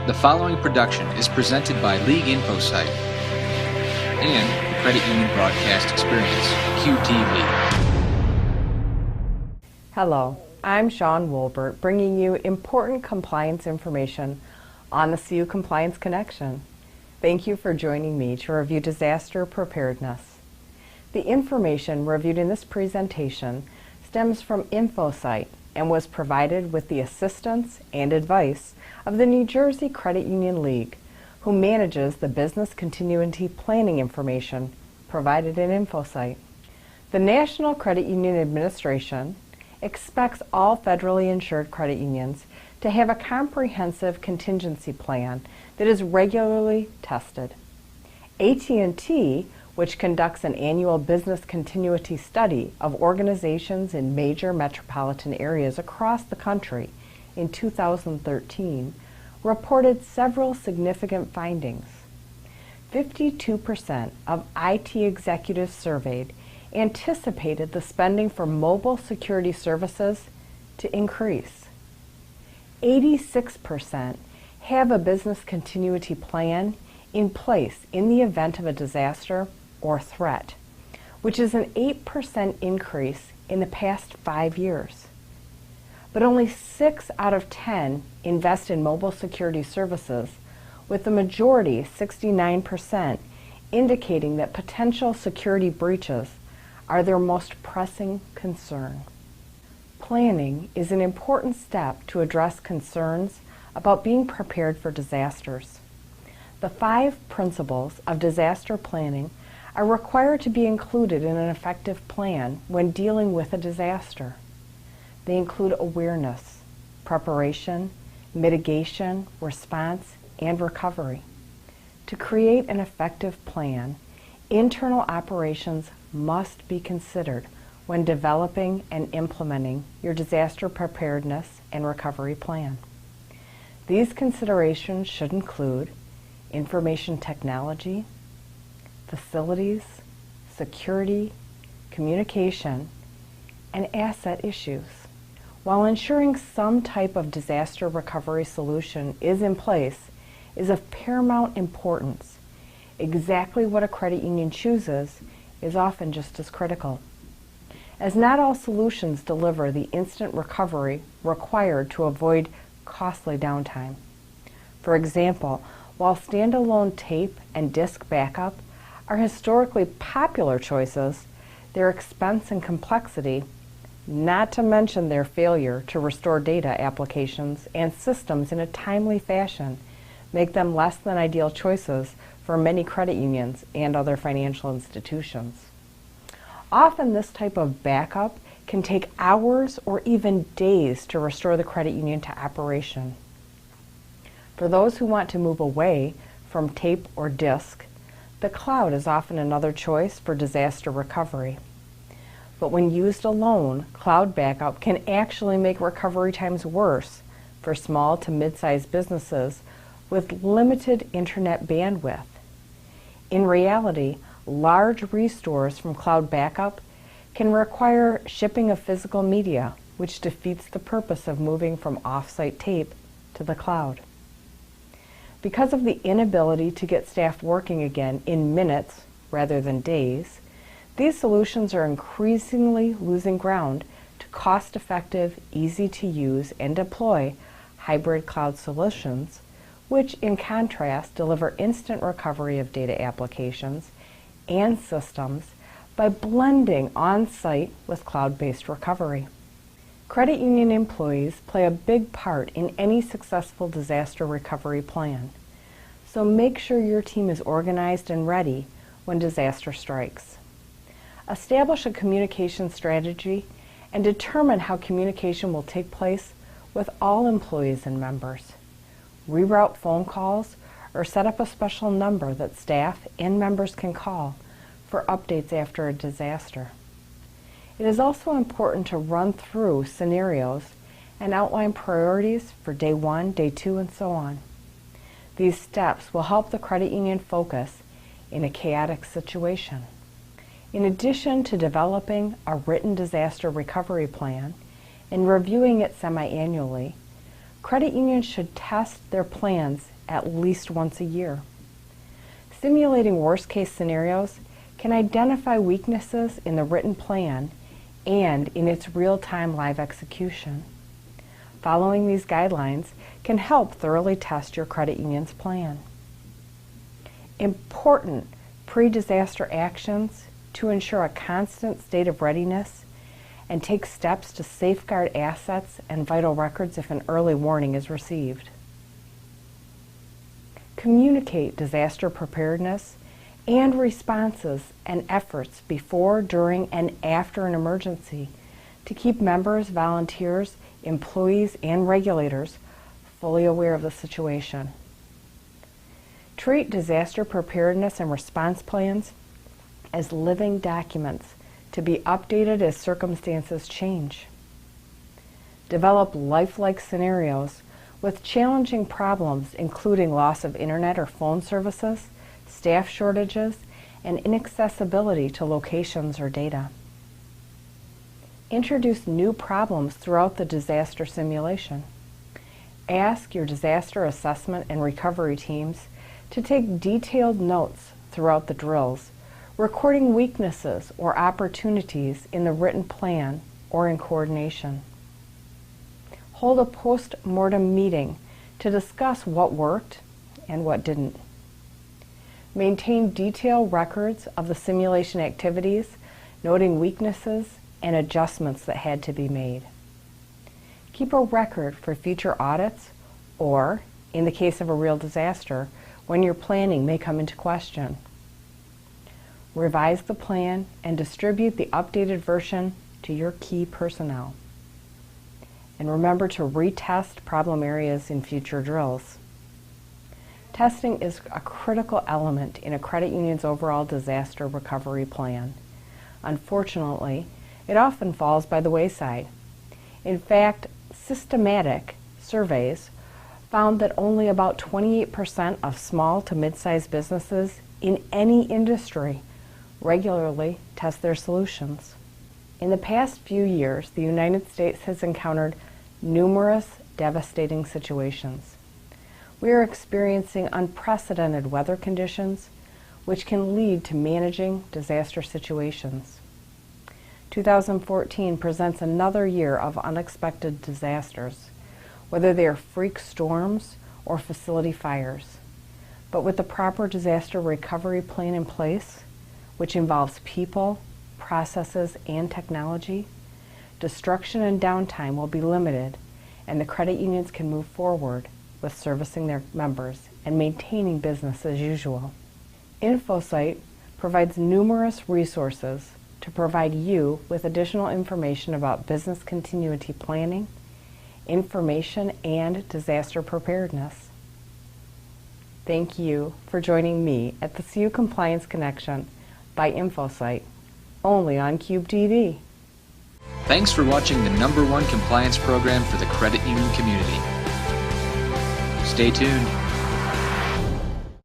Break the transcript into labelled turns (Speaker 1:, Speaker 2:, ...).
Speaker 1: The following production is presented by League InfoSite and the Credit Union Broadcast Experience, QTV.
Speaker 2: Hello, I'm Sean Wolbert, bringing you important compliance information on the CU Compliance Connection. Thank you for joining me to review disaster preparedness. The information reviewed in this presentation stems from InfoSite and was provided with the assistance and advice of the New Jersey Credit Union League, who manages the business continuity planning information provided in InfoSite. The National Credit Union Administration expects all federally insured credit unions to have a comprehensive contingency plan that is regularly tested. AT&T, which conducts an annual business continuity study of organizations in major metropolitan areas across the country in 2013, reported several significant findings. 52% of IT executives surveyed anticipated the spending for mobile security services to increase. 86% have a business continuity plan in place in the event of a disaster or threat, which is an 8% increase in the past 5 years. But only 6 out of 10 invest in mobile security services, with the majority, 69%, indicating that potential security breaches are their most pressing concern. Planning is an important step to address concerns about being prepared for disasters. The 5 principles of disaster planning are required to be included in an effective plan when dealing with a disaster. They include awareness, preparation, mitigation, response, and recovery. To create an effective plan, internal operations must be considered when developing and implementing your disaster preparedness and recovery plan. These considerations should include information technology, facilities, security, communication, and asset issues. While ensuring some type of disaster recovery solution is in place is of paramount importance, exactly what a credit union chooses is often just as critical, as not all solutions deliver the instant recovery required to avoid costly downtime. For example, while standalone tape and disk backup are historically popular choices, their expense and complexity, not to mention their failure to restore data applications and systems in a timely fashion, make them less than ideal choices for many credit unions and other financial institutions. Often this type of backup can take hours or even days to restore the credit union to operation. For those who want to move away from tape or disk, the cloud is often another choice for disaster recovery. But when used alone, cloud backup can actually make recovery times worse for small to mid-sized businesses with limited internet bandwidth. In reality, large restores from cloud backup can require shipping of physical media, which defeats the purpose of moving from off-site tape to the cloud. Because of the inability to get staff working again in minutes rather than days, these solutions are increasingly losing ground to cost-effective, easy-to-use and deploy hybrid cloud solutions, which in contrast deliver instant recovery of data applications and systems by blending on-site with cloud-based recovery. Credit union employees play a big part in any successful disaster recovery plan, so make sure your team is organized and ready when disaster strikes. Establish a communication strategy and determine how communication will take place with all employees and members. Reroute phone calls or set up a special number that staff and members can call for updates after a disaster. It is also important to run through scenarios and outline priorities for day 1, day 2, and so on. These steps will help the credit union focus in a chaotic situation. In addition to developing a written disaster recovery plan and reviewing it semi-annually, credit unions should test their plans at least once a year. Simulating worst-case scenarios can identify weaknesses in the written plan and in its real-time live execution. Following these guidelines can help thoroughly test your credit union's plan. Important pre-disaster actions to ensure a constant state of readiness and take steps to safeguard assets and vital records if an early warning is received. Communicate disaster preparedness and responses and efforts before, during, and after an emergency to keep members, volunteers, employees, and regulators fully aware of the situation. Treat disaster preparedness and response plans as living documents to be updated as circumstances change. Develop lifelike scenarios with challenging problems including loss of internet or phone services, staff shortages, and inaccessibility to locations or data. Introduce new problems throughout the disaster simulation. Ask your disaster assessment and recovery teams to take detailed notes throughout the drills, recording weaknesses or opportunities in the written plan or in coordination. Hold a post-mortem meeting to discuss what worked and what didn't. Maintain detailed records of the simulation activities, noting weaknesses and adjustments that had to be made. Keep a record for future audits or, in the case of a real disaster, when your planning may come into question. Revise the plan and distribute the updated version to your key personnel. And remember to retest problem areas in future drills. Testing is a critical element in a credit union's overall disaster recovery plan. Unfortunately, it often falls by the wayside. In fact, systematic surveys found that only about 28% of small to mid-sized businesses in any industry regularly test their solutions. In the past few years, the United States has encountered numerous devastating situations. We are experiencing unprecedented weather conditions, which can lead to managing disaster situations. 2014 presents another year of unexpected disasters, whether they are freak storms or facility fires. But with the proper disaster recovery plan in place, which involves people, processes, and technology, destruction and downtime will be limited, and the credit unions can move forward with servicing their members and maintaining business as usual. InfoSight provides numerous resources to provide you with additional information about business continuity planning, information, and disaster preparedness. Thank you for joining me at the CU Compliance Connection by InfoSight, only on Cube TV.
Speaker 1: Thanks for watching the #1 compliance program for the credit union community. Stay tuned.